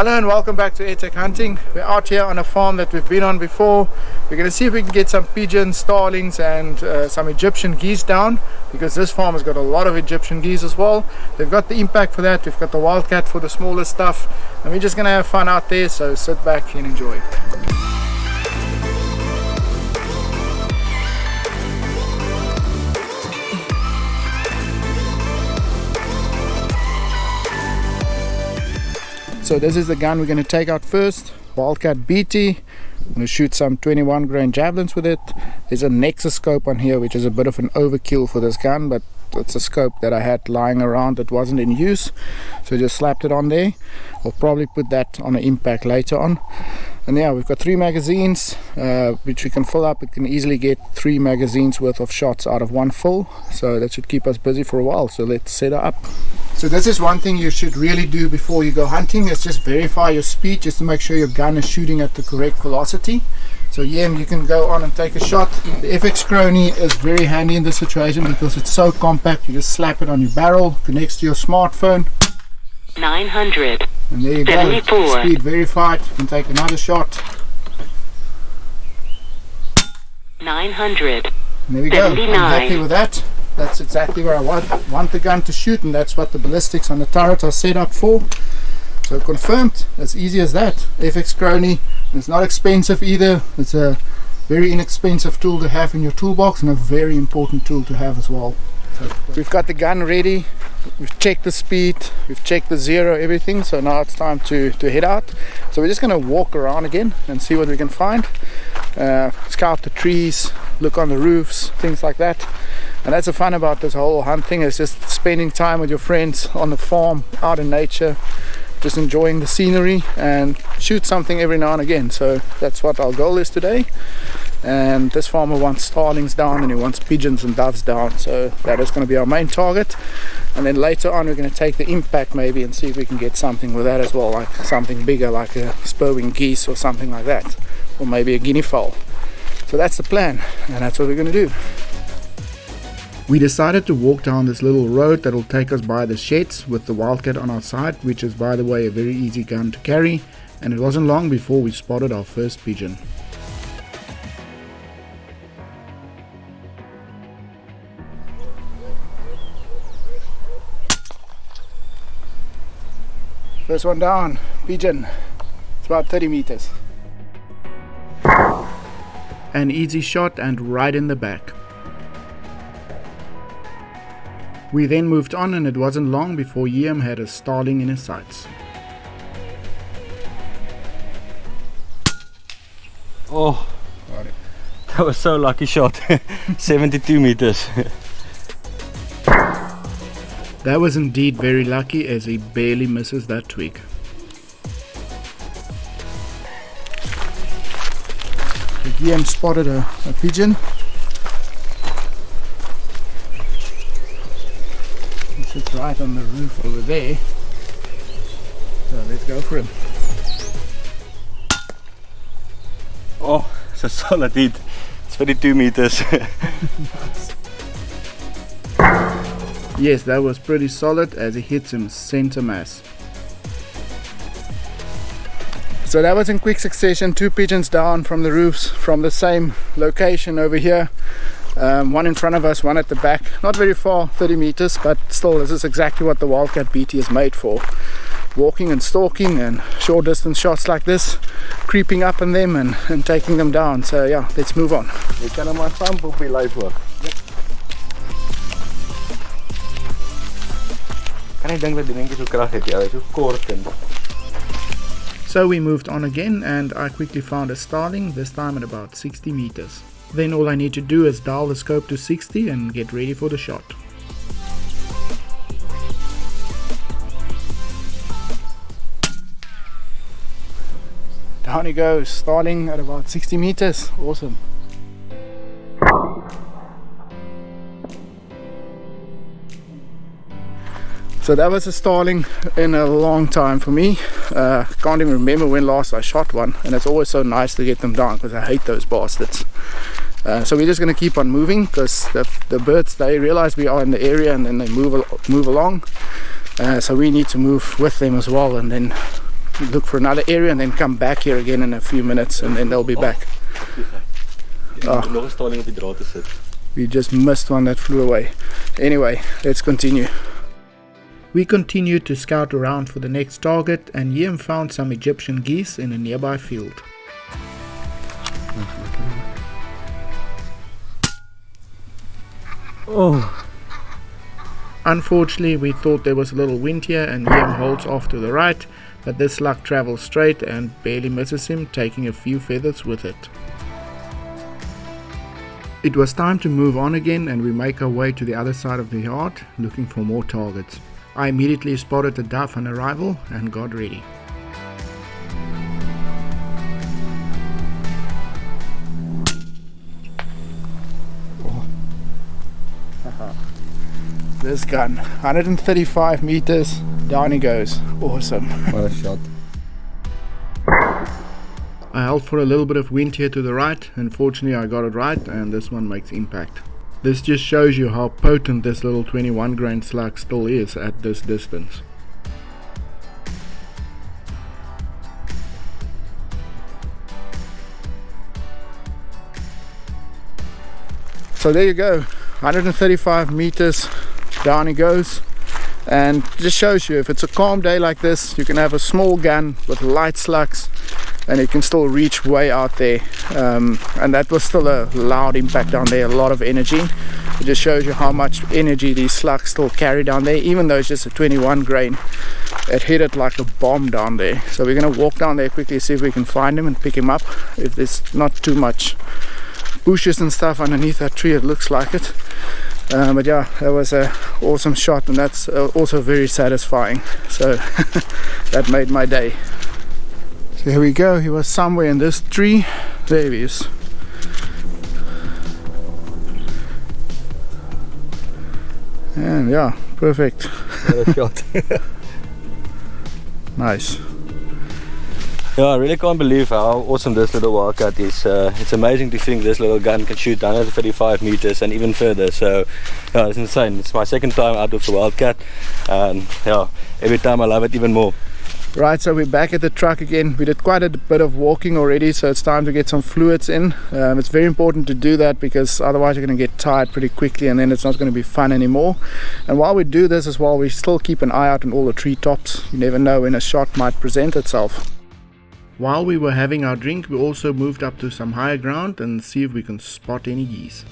Hello and welcome back to AirTac Hunting. We're out here on a farm that we've been on before. We're going to see if we can get some pigeons, starlings and some Egyptian geese down, because this farm has got a lot of Egyptian geese as well. They've got the impact for that, we've got the wildcat for the smaller stuff, and we're just going to have fun out there, so sit back and enjoy. So this is the gun we're going to take out first, Wildcat BT. I'm going to shoot some 21 grain javelins with it. There's a Nexus scope on here, which is a bit of an overkill for this gun, but it's a scope that I had lying around that wasn't in use, so just slapped it on there. I'll probably put that on an impact later on. And yeah, we've got 3 magazines which we can fill up. We can easily get 3 magazines worth of shots out of one fill, so that should keep us busy for a while. So let's set her up. So this is one thing you should really do before you go hunting, is just verify your speed, just to make sure your gun is shooting at the correct velocity. So yeah, you can go on and take a shot. The FX Chrony is very handy in this situation because it's so compact. You just slap it on your barrel, connects to your smartphone. 900. And there you 74. Go. Speed verified. You can take another shot. 900. And there we 79. go. I'm happy with that. That's exactly where I want the gun to shoot, and that's what the ballistics on the turret are set up for. So confirmed, as easy as that. FX Chrony, it's not expensive either. It's a very inexpensive tool to have in your toolbox, and a very important tool to have as well. So we've got the gun ready, we've checked the speed, we've checked the zero, everything, so now it's time to head out. So we're just going to walk around again and see what we can find. Scout the trees, look on the roofs, things like that. And that's the fun about this whole hunting, is just spending time with your friends on the farm, out in nature, just enjoying the scenery, and shoot something every now and again. So that's what our goal is today. And this farmer wants starlings down, and he wants pigeons and doves down, so that is going to be our main target. And then later on we're going to take the impact maybe and see if we can get something with that as well, like something bigger, like a spur-wing geese or something like that, or maybe a guinea fowl. So that's the plan, and that's what we're going to do. We decided to walk down this little road that will take us by the sheds with the Wildcat on our side, which is, by the way, a very easy gun to carry, and it wasn't long before we spotted our first pigeon. First one down, pigeon. It's about 30 meters. An easy shot and right in the back. We then moved on, and it wasn't long before Liam had a starling in his sights. Oh, Got it. that was so lucky shot. 72 meters. That was indeed very lucky, as he barely misses that twig. Liam spotted a pigeon. Sits right on the roof over there, so let's go for him. Oh, it's a solid hit. It's 32 meters. Yes, that was pretty solid, as he hits him center mass. So that was in quick succession, 2 pigeons down from the roofs from the same location over here. One in front of us, one at the back, not very far, 30 meters, but still, this is exactly what the Wildcat BT is made for. Walking and stalking and short distance shots like this, creeping up on them and taking them down. So yeah, let's move on. You can on my farm will be live work. Yep. Kan ek dink dat die dingetjie so krag het, ja, so kort en. So we moved on again, and I quickly found a starling, this time at about 60 meters. Then all I need to do is dial the scope to 60 and get ready for the shot. Down he goes, starling at about 60 meters. Awesome. So that was a starling in a long time for me. Can't even remember when last I shot one, and it's always so nice to get them down because I hate those bastards. So we're just going to keep on moving, because the birds, they realize we are in the area and then they move along. So we need to move with them as well, and then look for another area and then come back here again in a few minutes, and then they'll be back. We just missed one that flew away. Anyway, let's continue. We continued to scout around for the next target, and Liam found some Egyptian geese in a nearby field. Oh. Unfortunately, we thought there was a little wind here, and Liam holds off to the right, but this slug travels straight and barely misses him, taking a few feathers with it. It was time to move on again, and we make our way to the other side of the yard, looking for more targets. I immediately spotted a dove on arrival and got ready. This gun, 135 meters, down he goes. Awesome. What a shot. I held for a little bit of wind here to the right. Unfortunately, I got it right, and this one makes impact. This just shows you how potent this little 21 grain slug still is at this distance. So there you go, 135 meters, down he goes. And just shows you, if it's a calm day like this, you can have a small gun with light slugs and it can still reach way out there. And that was still a loud impact down there, a lot of energy. It just shows you how much energy these slugs still carry down there. Even though it's just a 21 grain, it hit it like a bomb down there. So we're going to walk down there quickly, see if we can find him and pick him up. If there's not too much bushes and stuff underneath that tree, it looks like it. But yeah, that was an awesome shot, and that's also very satisfying. So that made my day. So here we go, he was somewhere in this tree. There he is. And yeah, perfect. What a shot. Nice. Yeah, I really can't believe how awesome this little Wildcat is. It's amazing to think this little gun can shoot 135 meters and even further. So yeah, it's insane. It's my second time out with the Wildcat, and yeah, every time I love it even more. Right, so we're back at the truck again. We did quite a bit of walking already, so it's time to get some fluids in. It's very important to do that, because otherwise you're going to get tired pretty quickly, and then it's not going to be fun anymore. And while we do this as well, we still keep an eye out on all the treetops. You never know when a shot might present itself. While we were having our drink, we also moved up to some higher ground and see if we can spot any geese.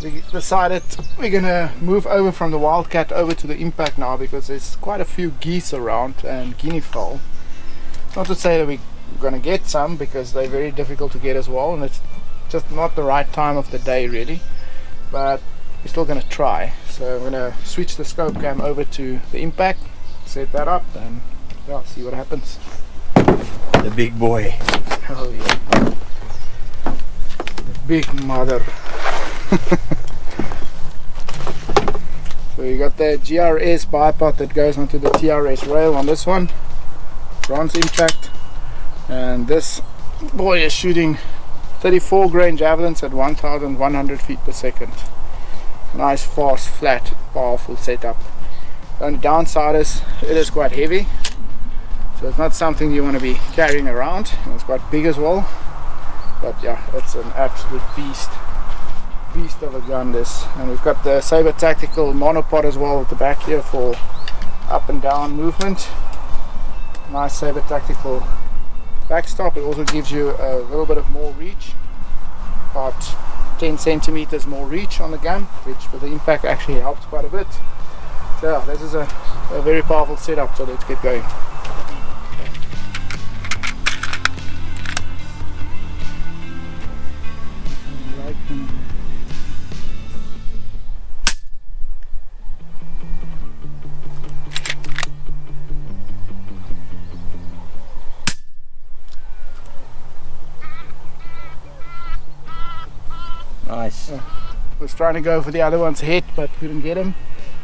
We decided we're gonna move over from the Wildcat over to the Impact now, because there's quite a few geese around and guinea fowl. Not to say that we're gonna get some, because they're very difficult to get as well, and it's just not the right time of the day really, but we're still gonna try. So I'm gonna switch the Scope-Cam over to the Impact, set that up, and yeah, see what happens. The big boy. Oh yeah. The big mother. So you got the GRS bipod that goes onto the TRS rail on this one. Bronze impact. And this boy is shooting 34 grain javelins at 1100 feet per second. Nice, fast, flat, powerful setup. The only downside is it is quite heavy. So it's not something you want to be carrying around, and it's quite big as well. But yeah, it's an absolute beast of a gun this. And we've got the Saber Tactical monopod as well at the back here for up and down movement. Nice Saber Tactical backstop. It also gives you a little bit of more reach, about 10 centimeters more reach on the gun, which with the Impact actually helps quite a bit. So yeah, this is a very powerful setup, so let's get going. Nice. Was trying to go for the other one's head, but couldn't get him.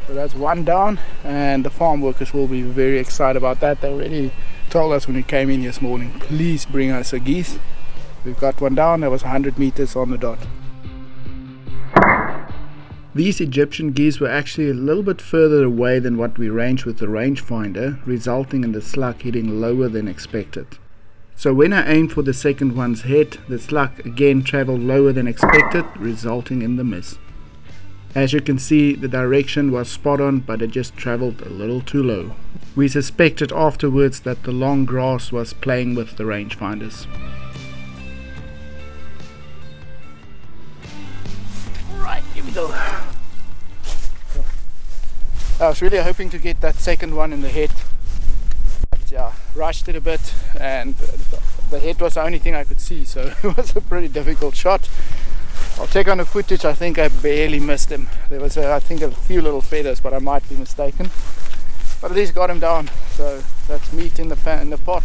So that's one down, and the farm workers will be very excited about that. They already told us when we came in this morning, please bring us a geese. We've got one down. That was 100 meters on the dot. These Egyptian geese were actually a little bit further away than what we ranged with the rangefinder, resulting in the slug hitting lower than expected. So when I aimed for the second one's head, the slug again travelled lower than expected, resulting in the miss. As you can see, the direction was spot on, but it just travelled a little too low. We suspected afterwards that the long grass was playing with the rangefinders. Right, here we go. I was really hoping to get that second one in the head. But yeah, rushed it a bit, and the head was the only thing I could see, so it was a pretty difficult shot. I'll check on the footage. I think I barely missed him. There was I think a few little feathers, but I might be mistaken. But at least got him down, so that's meat in the pot.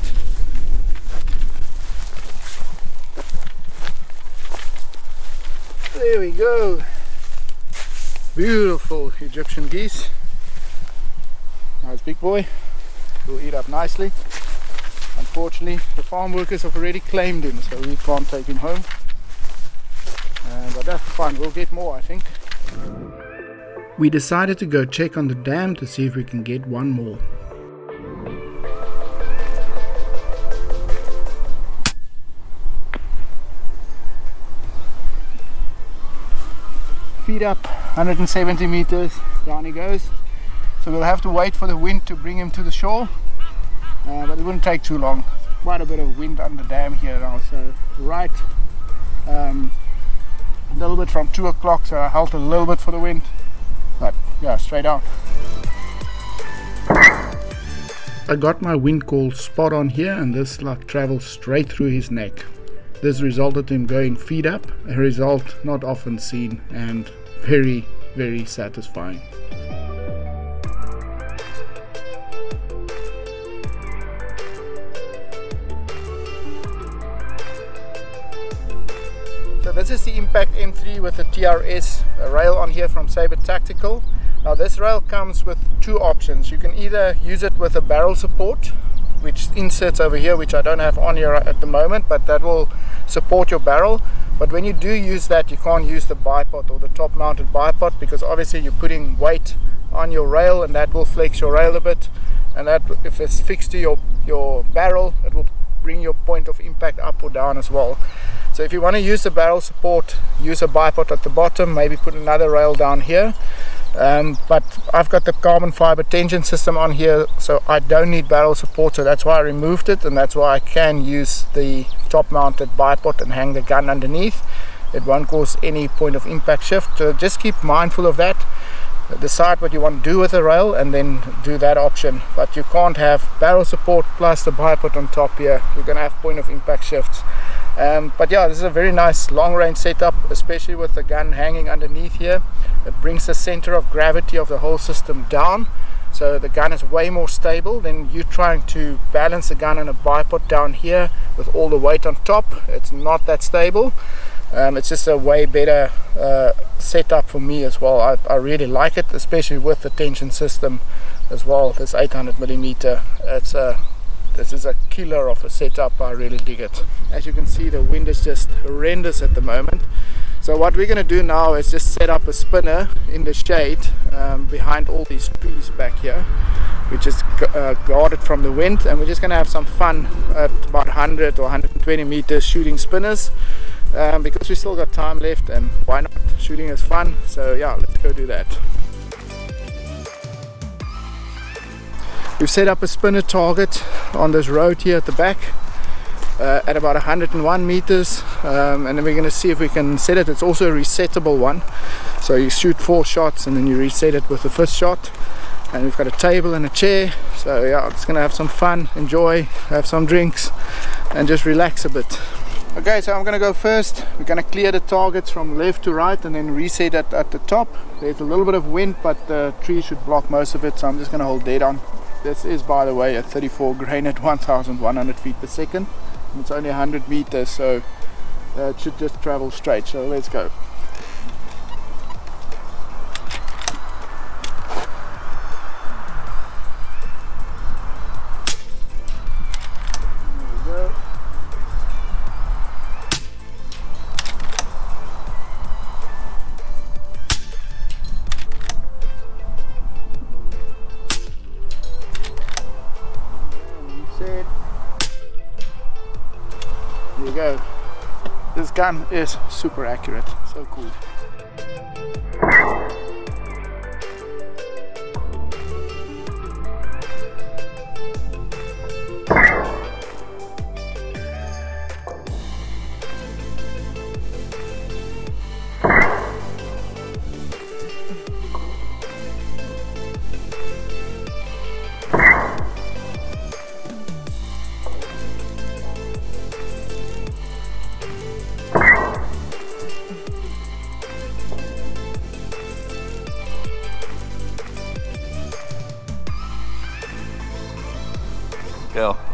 There we go. Beautiful Egyptian geese. Nice big boy. Will eat up nicely. Unfortunately, the farm workers have already claimed him, so we can't take him home. But that's fine. We'll get more, I think. We decided to go check on the dam to see if we can get one more. Feet up, 170 meters, down he goes. So we'll have to wait for the wind to bring him to the shore, but it wouldn't take too long. Quite a bit of wind on the dam here now, so right a little bit from 2 o'clock, so I held a little bit for the wind, but yeah, straight out. I got my wind call spot on here, and this slug traveled straight through his neck. This resulted in him going feet up, a result not often seen and very, very satisfying. So this is the Impact M3 with the TRS rail on here from Sabre Tactical. Now this rail comes with two options. You can either use it with a barrel support, which inserts over here, which I don't have on here at the moment, but that will support your barrel. But when you do use that, you can't use the bipod or the top mounted bipod, because obviously you're putting weight on your rail, and that will flex your rail a bit, and that, if it's fixed to your barrel, it will bring your point of impact up or down as well. So if you want to use the barrel support, use a bipod at the bottom, maybe put another rail down here. But I've got the carbon fiber tension system on here, so I don't need barrel support, so that's why I removed it, and that's why I can use the top mounted bipod and hang the gun underneath. It won't cause any point of impact shift, so just keep mindful of that. Decide what you want to do with the rail and then do that option, but you can't have barrel support plus the bipod on top here. You're going to have point of impact shifts. But yeah, this is a very nice long range setup, especially with the gun hanging underneath here. It brings the center of gravity of the whole system down, so the gun is way more stable than you trying to balance the gun on a bipod down here with all the weight on top. It's not that stable. It's just a way better setup for me as well. I really like it, especially with the tension system as well. This 800mm, this is a killer of a setup. I really dig it. As you can see, the wind is just horrendous at the moment. So what we're going to do now is just set up a spinner in the shade behind all these trees back here, which is guarded from the wind, and we're just going to have some fun at about 100 or 120 meters shooting spinners. Because we still got time left, and why not? Shooting is fun, so yeah, let's go do that. We've set up a spinner target on this road here at the back at about 101 meters, and then we're going to see if we can set it. It's also a resettable one, so you shoot 4 shots and then you reset it with the 5th shot. And we've got a table and a chair, so yeah, it's going to have some fun, enjoy, have some drinks and just relax a bit. Okay, so I'm going to go first. We're going to clear the targets from left to right and then reset it at the top. There's a little bit of wind, but the tree should block most of it, so I'm just going to hold dead on. This is, by the way, a 34 grain at 1,100 feet per second. And it's only 100 meters, so it should just travel straight. So let's go. Here we go. This gun is super accurate, so cool.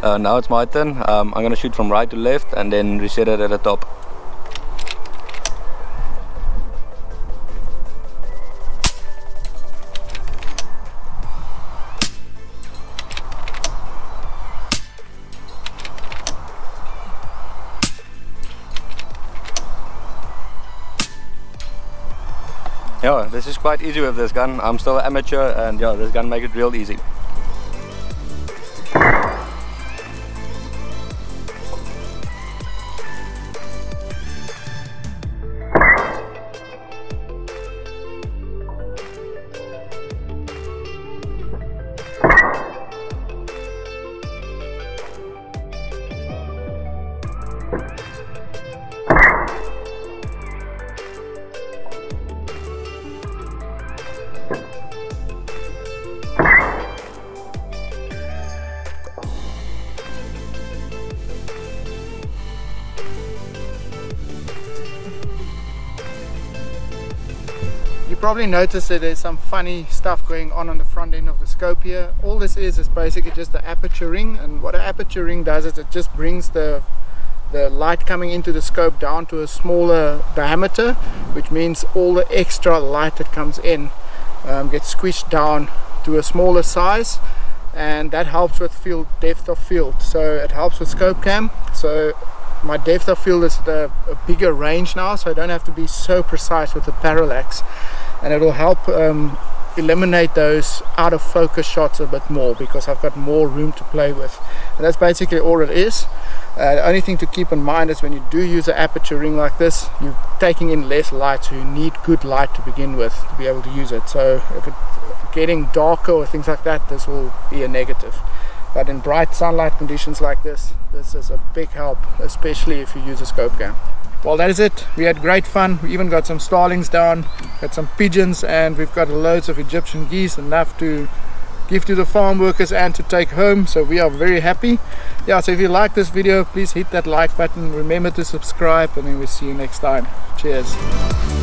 Yeah, now it's my turn. I'm gonna shoot from right to left and then reset it at the top. Yeah, this is quite easy with this gun. I'm still an amateur, and yeah, this gun makes it real easy. You probably noticed that there's some funny stuff going on the front end of the scope here. All this is basically just the aperture ring, and what an aperture ring does is it just brings the light coming into the scope down to a smaller diameter, which means all the extra light that comes in gets squished down to a smaller size, and that helps with depth of field. So it helps with Scope-Cam. So my depth of field is a bigger range now, so I don't have to be so precise with the parallax, and it will help eliminate those out of focus shots a bit more, because I've got more room to play with. And that's basically all it is. The only thing to keep in mind is when you do use an aperture ring like this, you're taking in less light, so you need good light to begin with to be able to use it. So if it's getting darker or things like that, this will be a negative. But in bright sunlight conditions like this, this is a big help, especially if you use a Scope-Cam. Well, that is it. We had great fun. We even got some starlings down, got some pigeons, and we've got loads of Egyptian geese, enough to give to the farm workers and to take home. So we are very happy. Yeah, so if you like this video, please hit that like button. Remember to subscribe, and then we'll see you next time. Cheers.